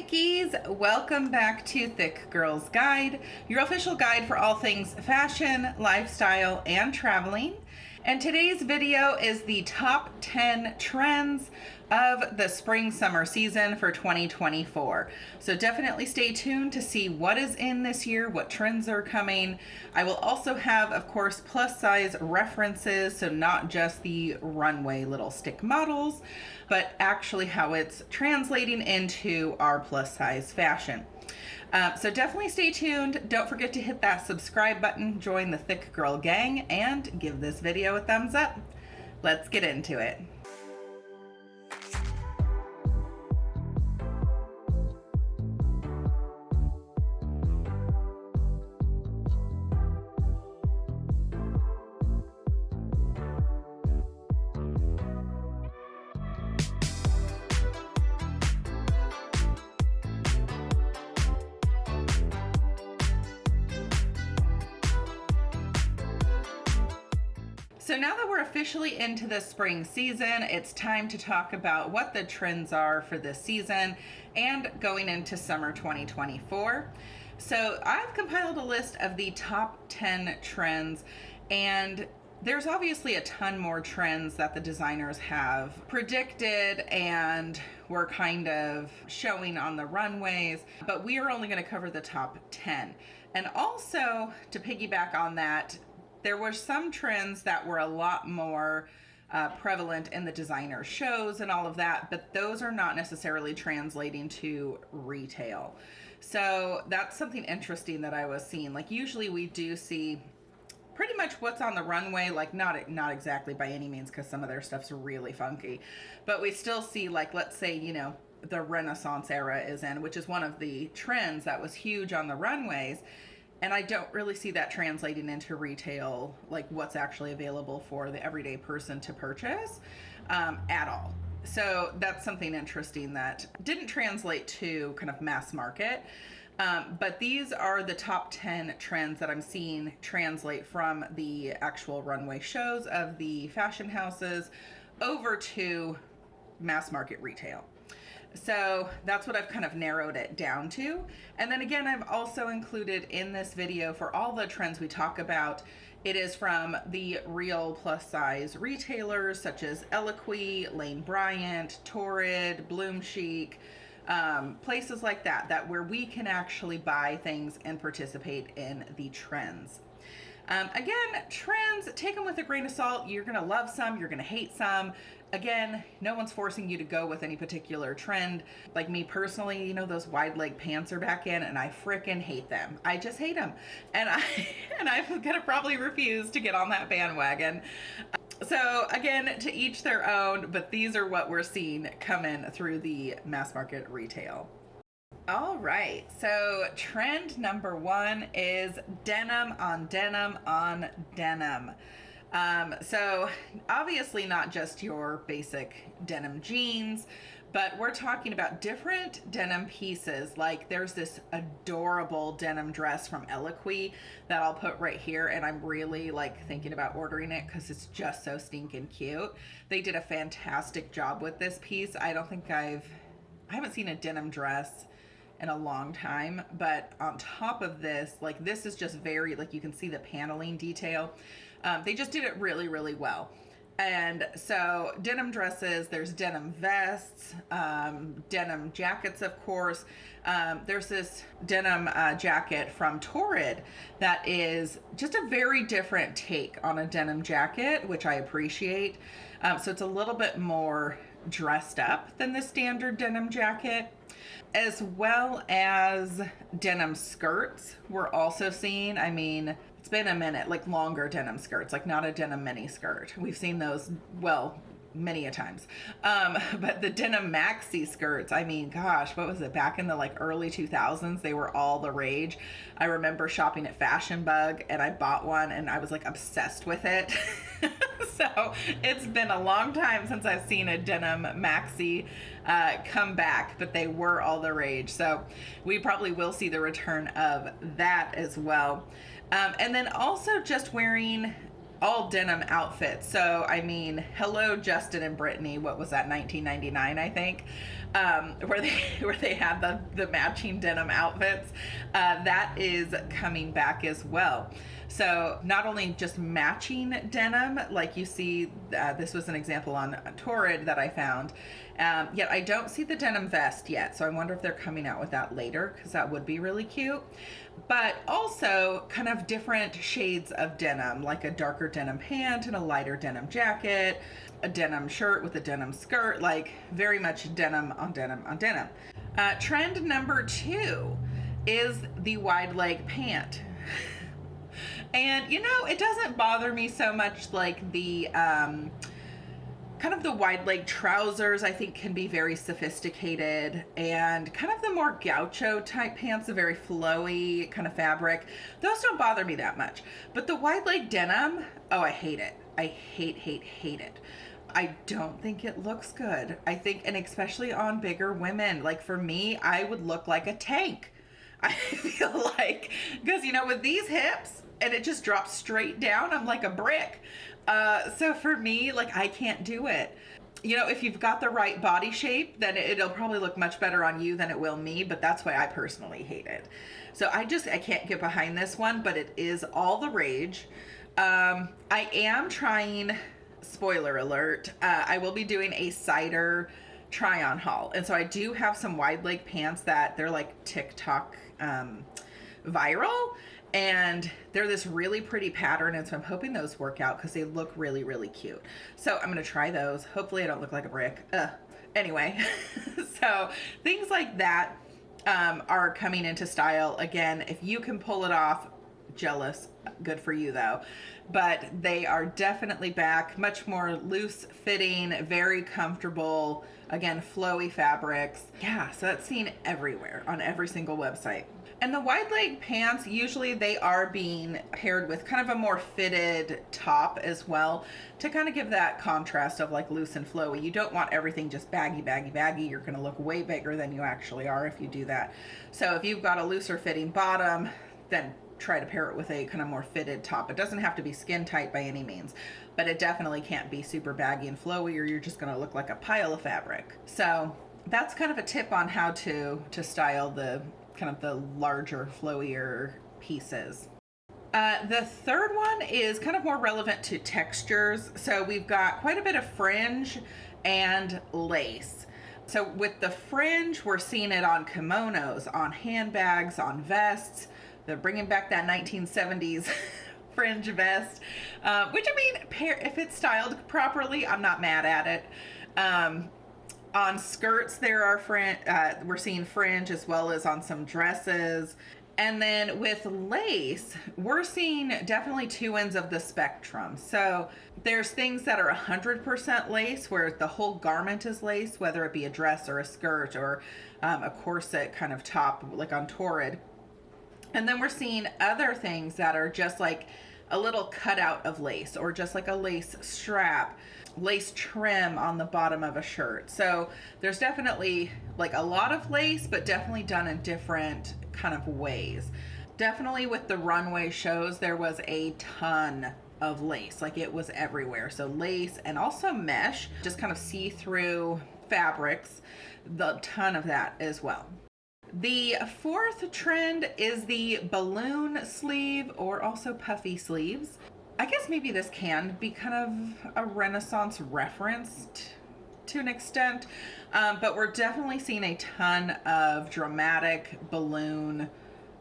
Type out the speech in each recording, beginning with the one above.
Thickies, welcome back to Thick Girls Guide, your official guide for all things fashion, lifestyle, and traveling. And today's video is the top 10 trends of the spring-summer season for 2024. So definitely stay tuned to see what is in this year, what trends are coming. I will also have, of course, plus size references, so not just the runway little stick models, but actually how it's translating into our plus size fashion. So definitely stay tuned. Don't forget to hit that subscribe button, join the Thick Girl gang, and give this video a thumbs up. Let's get into it. So now that we're officially into the spring season, it's time to talk about what the trends are for this season and going into summer 2024. So I've compiled a list of the top 10 trends, and there's obviously a ton more trends that the designers have predicted and were kind of showing on the runways, but we are only going to cover the top 10. And also, to piggyback on that, there were some trends that were a lot more prevalent in the designer shows and all of that, but those are not necessarily translating to retail. So that's something interesting that I was seeing. Like usually we do see pretty much what's on the runway, like not exactly by any means, because some of their stuff's really funky, but we still see, like, let's say, you know, the Renaissance era is in, which is one of the trends that was huge on the runways. And I don't really see that translating into retail, like what's actually available for the everyday person to purchase at all. So that's something interesting that didn't translate to kind of mass market. But these are the top 10 trends that I'm seeing translate from the actual runway shows of the fashion houses over to mass market retail. So that's what I've kind of narrowed it down to. And then again, I've also included in this video, for all the trends we talk about, it is from the real plus size retailers such as Eloquii, Lane Bryant, Torrid, Bloom Chic, places like that where we can actually buy things and participate in the trends. Again, trends, take them with a grain of salt. You're going to love some, you're going to hate some. Again, no one's forcing you to go with any particular trend. Like me personally, you know, those wide leg pants are back in and I frickin' hate them. I just hate them. And I'm going to probably refuse to get on that bandwagon. So again, to each their own, but these are what we're seeing coming through the mass market retail. All right, so trend number one is denim on denim on denim. So obviously not just your basic denim jeans, but we're talking about different denim pieces. Like there's this adorable denim dress from Eloquii that I'll put right here, and I'm really like thinking about ordering it because it's just so stinking cute. They did a fantastic job with this piece. I haven't seen a denim dress in a long time, but on top of this, like this is just very, like you can see the paneling detail. They just did it really, really well. And so denim dresses, there's denim vests, denim jackets, of course. There's this denim jacket from Torrid that is just a very different take on a denim jacket, which I appreciate. So it's a little bit more dressed up than the standard denim jacket, as well as denim skirts we're also seeing. I mean, it's been a minute, like longer denim skirts, like not a denim mini skirt. We've seen those, well, many a times. But the denim maxi skirts, I mean, gosh, what was it? Back in the like early 2000s, they were all the rage. I remember shopping at Fashion Bug and I bought one and I was like obsessed with it. So it's been a long time since I've seen a denim maxi come back, but they were all the rage. So we probably will see the return of that as well. And then also just wearing all denim outfits. So, I mean, hello, Justin and Brittany. What was that, 1999, I think, where they had the matching denim outfits. That is coming back as well. So not only just matching denim, like you see, this was an example on Torrid that I found. Yet I don't see the denim vest yet, so I wonder if they're coming out with that later, because that would be really cute. But also kind of different shades of denim, like a darker denim pant and a lighter denim jacket, a denim shirt with a denim skirt, like very much denim on denim on denim. Trend number 2 is the wide leg pant. And you know, it doesn't bother me so much like the kind of the wide leg trousers, I think, can be very sophisticated, and kind of the more gaucho type pants, the very flowy kind of fabric, those don't bother me that much. But the wide leg denim, oh, I hate it. I hate it. I don't think it looks good. I think, and especially on bigger women, like for me, I would look like a tank. I feel like, because you know, with these hips, and it just drops straight down, I'm like a brick. So for me, like, I can't do it. You know, if you've got the right body shape, then it'll probably look much better on you than it will me, but that's why I personally hate it. So I can't get behind this one, but it is all the rage. I am trying, spoiler alert, I will be doing a cider try on haul. And so I do have some wide leg pants that they're like TikTok viral, and they're this really pretty pattern, and so I'm hoping those work out because they look really, really cute. So I'm gonna try those. Hopefully I don't look like a brick. Anyway, so things like that are coming into style. Again, if you can pull it off, jealous, good for you though. But they are definitely back, much more loose fitting, very comfortable, again, flowy fabrics. Yeah, so that's seen everywhere on every single website. And the wide leg pants, usually they are being paired with kind of a more fitted top as well, to kind of give that contrast of like loose and flowy. You don't want everything just baggy, baggy, baggy. You're going to look way bigger than you actually are if you do that. So if you've got a looser fitting bottom, then try to pair it with a kind of more fitted top. It doesn't have to be skin tight by any means, but it definitely can't be super baggy and flowy, or you're just going to look like a pile of fabric. So that's kind of a tip on how to style the kind of the larger, flowier pieces. The third one is kind of more relevant to textures. So we've got quite a bit of fringe and lace. So with the fringe, we're seeing it on kimonos, on handbags, on vests. They're bringing back that 1970s fringe vest, which, I mean, if it's styled properly, I'm not mad at it. On skirts, there are we're seeing fringe, as well as on some dresses. And then with lace, we're seeing definitely two ends of the spectrum. So there's things that are 100% lace, where the whole garment is lace, whether it be a dress or a skirt or a corset kind of top, like on Torrid. And then we're seeing other things that are just like a little cutout of lace, or just like a lace strap, lace trim on the bottom of a shirt. So there's definitely like a lot of lace, but definitely done in different kind of ways. Definitely with the runway shows, there was a ton of lace, like it was everywhere. So lace and also mesh, just kind of see-through fabrics, the ton of that as well. The fourth trend is the balloon sleeve, or also puffy sleeves. I guess maybe this can be kind of a Renaissance reference to an extent, but we're definitely seeing a ton of dramatic balloon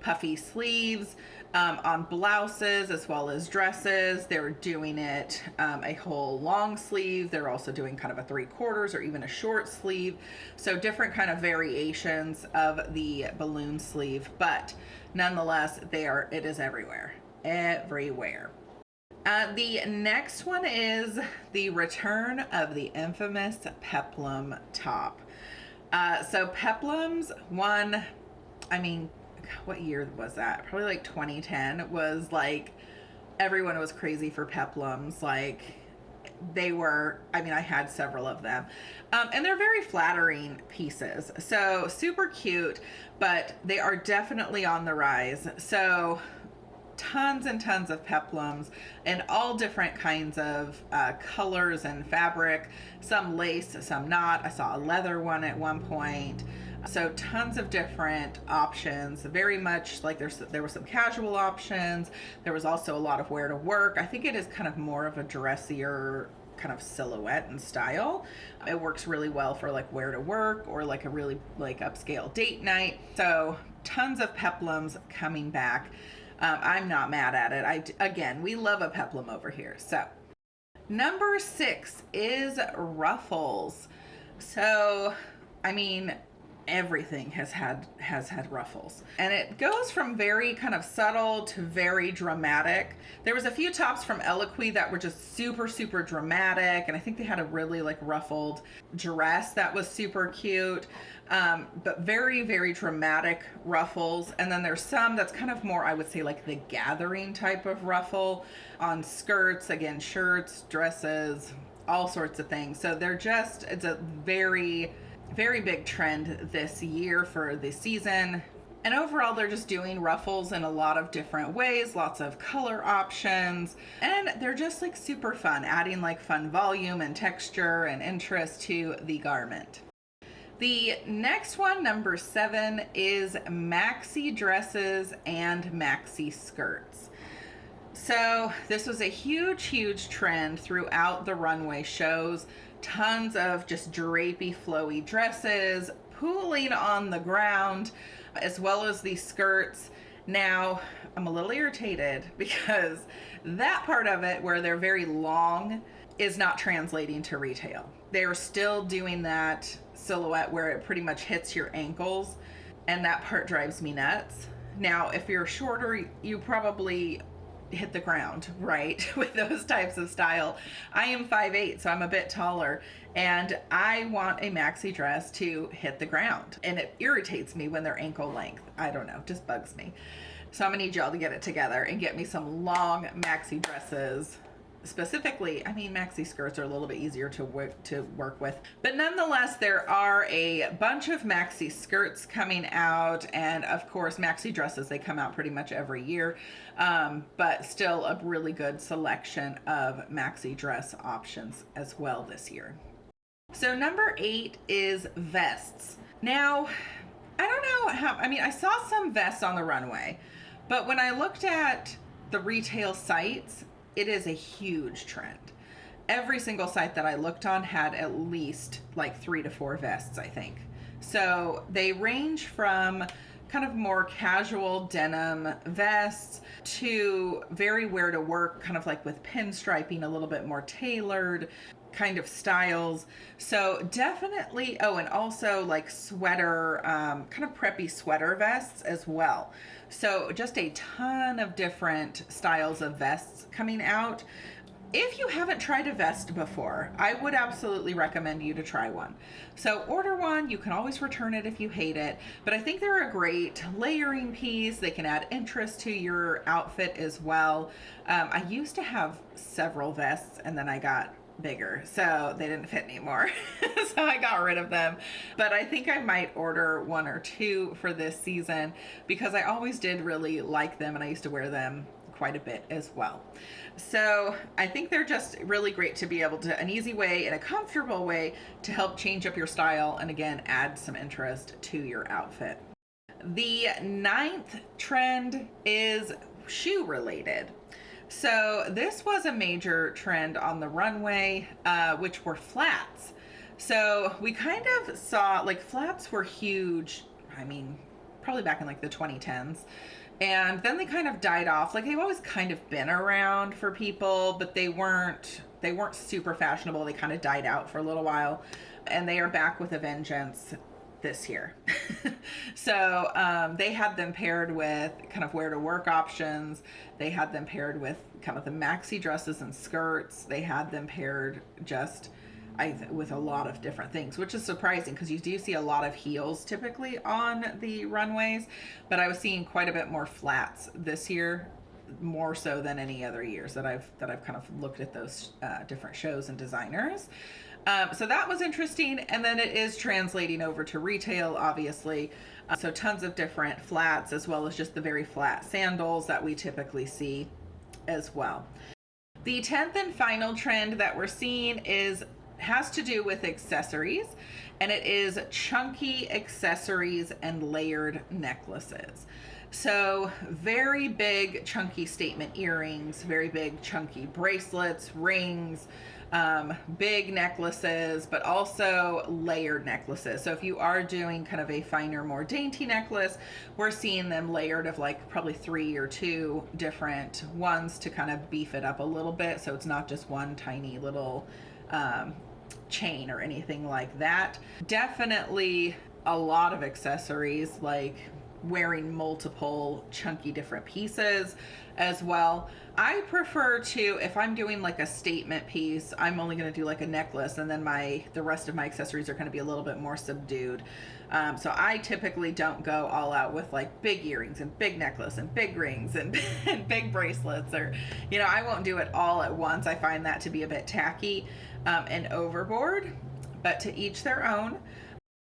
puffy sleeves on blouses as well as dresses. They're doing it a whole long sleeve. They're also doing kind of a 3/4 or even a short sleeve. So different kind of variations of the balloon sleeve, but nonetheless, it is everywhere. The next one is the return of the infamous Peplum top. So Peplum's one, I mean, what year was that? Probably like 2010 was like, everyone was crazy for Peplums. Like they were, I mean, I had several of them. And they're very flattering pieces. So super cute, but they are definitely on the rise. So tons and tons of peplums and all different kinds of colors and fabric, some lace, some not. I saw a leather one at one point. So tons of different options, very much like there were some casual options. There was also a lot of wear to work. I think it is kind of more of a dressier kind of silhouette and style. It works really well for like wear to work or like a really like upscale date night. So tons of peplums coming back. I'm not mad at it. Again, we love a peplum over here. So number 6 is ruffles. So, I mean, everything has had ruffles, and it goes from very kind of subtle to very dramatic. There was a few tops from Eloquii that were just super dramatic, and I think they had a really like ruffled dress that was super cute, but very dramatic ruffles. And then there's some that's kind of more, I would say, like the gathering type of ruffle on skirts, again, shirts, dresses, all sorts of things. So it's a very big trend this year for the season. And overall, they're just doing ruffles in a lot of different ways, lots of color options, and they're just like super fun, adding like fun volume and texture and interest to the garment. The next one, number 7, is maxi dresses and maxi skirts. So this was a huge trend throughout the runway shows. Tons of just drapey, flowy dresses, pooling on the ground, as well as these skirts. Now, I'm a little irritated because that part of it where they're very long is not translating to retail. They're still doing that silhouette where it pretty much hits your ankles, and that part drives me nuts. Now, if you're shorter, you probably hit the ground, right? With those types of style. I am 5'8", so I'm a bit taller, and I want a maxi dress to hit the ground, and it irritates me when they're ankle length. I don't know, just bugs me. So I'm gonna need y'all to get it together and get me some long maxi dresses. Specifically, I mean, maxi skirts are a little bit easier to work with, but nonetheless, there are a bunch of maxi skirts coming out, and of course, maxi dresses, they come out pretty much every year, but still a really good selection of maxi dress options as well this year. So number 8 is vests. Now, I don't know how, I mean, I saw some vests on the runway, but when I looked at the retail sites, it is a huge trend. Every single site that I looked on had at least like 3 to 4 vests, I think. So they range from kind of more casual denim vests to very wear to work, kind of like with pinstriping, a little bit more tailored kind of styles. So definitely, oh, and also like sweater, kind of preppy sweater vests as well. So just a ton of different styles of vests coming out. If you haven't tried a vest before, I would absolutely recommend you to try one. So order one, you can always return it if you hate it, but I think they're a great layering piece. They can add interest to your outfit as well. I used to have several vests and then I got bigger, so they didn't fit anymore. So I got rid of them, but I think I might order 1 or 2 for this season because I always did really like them and I used to wear them quite a bit as well. So I think they're just really great to be able to, an easy way and a comfortable way to help change up your style and again add some interest to your outfit. The 9th trend is shoe related. So this was a major trend on the runway, which were flats. So we kind of saw, like, flats were huge, I mean, probably back in like the 2010s. And then they kind of died off. Like, they've always kind of been around for people, but they weren't super fashionable. They kind of died out for a little while. And they are back with a vengeance this year. So they had them paired with kind of wear to work options. They had them paired with kind of the maxi dresses and skirts. They had them paired just with a lot of different things, which is surprising because you do see a lot of heels typically on the runways, but I was seeing quite a bit more flats this year, more so than any other years that I've kind of looked at those different shows and designers. So that was interesting. And then it is translating over to retail, obviously. So tons of different flats, as well as just the very flat sandals that we typically see as well. The 10th and final trend that we're seeing has to do with accessories, and it is chunky accessories and layered necklaces. So very big chunky statement earrings, very big chunky bracelets, rings, big necklaces, but also layered necklaces. So if you are doing kind of a finer, more dainty necklace, we're seeing them layered of like probably 3 or 2 different ones to kind of beef it up a little bit. So it's not just one tiny little chain or anything like that. Definitely a lot of accessories, like wearing multiple chunky different pieces as well. I prefer to, if I'm doing like a statement piece, I'm only going to do like a necklace, and then the rest of my accessories are going to be a little bit more subdued. So I typically don't go all out with like big earrings and big necklace and big rings and, and big bracelets, or, you know, I won't do it all at once. I find that to be a bit tacky and overboard, but to each their own.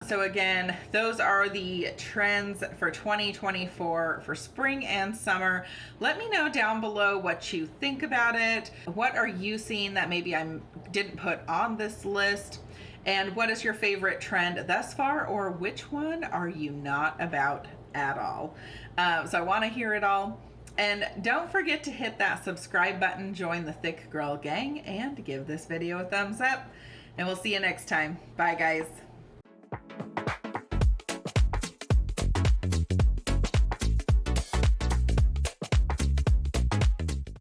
So again, those are the trends for 2024 for spring and summer. Let me know down below what you think about it. What are you seeing that maybe I didn't put on this list? And what is your favorite trend thus far, or which one are you not about at all? So I want to hear it all. And don't forget to hit that subscribe button, join the Thick Girl gang, and give this video a thumbs up. And we'll see you next time. Bye, guys.